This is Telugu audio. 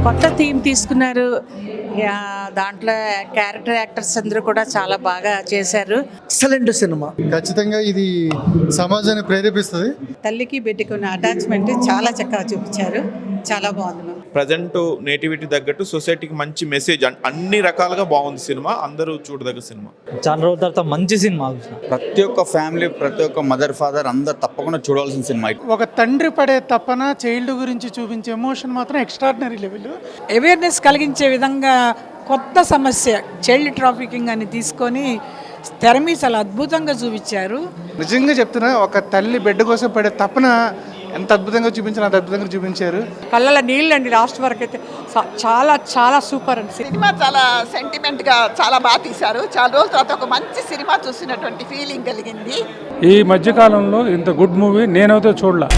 కొత్త థీమ్ తీసుకున్నారు. దాంట్లో క్యారెక్టర్ యాక్టర్స్ అందరూ కూడా చాలా బాగా చేశారు. Excellent cinema. ఖచ్చితంగా ఇది సమాజాన్ని ప్రేరేపిస్తుంది. తల్లికి బిడ్డకి ఉన్న అటాచ్మెంట్ చాలా చక్కగా చూపించారు. చాలా బాగుంది. ప్రజెంట్ నేటివిటీ తగ్గట్టు సొసైటీకి మంచి మెసేజ్ అన్ని రకాలుగా బాగుంది సినిమా. అందరూ చూడదగ్గ సినిమా. చాలా రోజుల తర్వాత మంచి సినిమా. ప్రతి ఒక్క ఫ్యామిలీ, ప్రతి ఒక్క మదర్ ఫాదర్ అందరు తప్పకుండా చూడాల్సిన సినిమా. ఒక తండ్రి పడే తపన చైల్డ్ గురించి చూపించే ఎమోషన్ మాత్రం ఎక్స్ట్రాడినరీ లెవెల్. అవేర్నెస్ కలిగించే విధంగా కొత్త సమస్య చైల్డ్ ట్రాఫికింగ్ అని తీసుకొని తెర మీద చాలా అద్భుతంగా చూపించారు. నిజంగా చెప్తున్నా, ఒక తల్లి బిడ్డ కోసం పడే తపన ఎంత అద్భుతంగా చూపించారు, అంత అద్భుతంగా చూపించారు. కళ్ళ నీళ్ళండి లాస్ట్ వరకు అయితే చాలా చాలా సూపర్ అండి. సినిమా చాలా సెంటిమెంట్గా చాలా బాగా తీశారు. చాలా రోజుల తర్వాత ఒక మంచి సినిమా చూసినటువంటి ఫీలింగ్ కలిగింది. ఈ మధ్యకాలంలో ఇంత గుడ్ మూవీ నేనైతే చూడలే.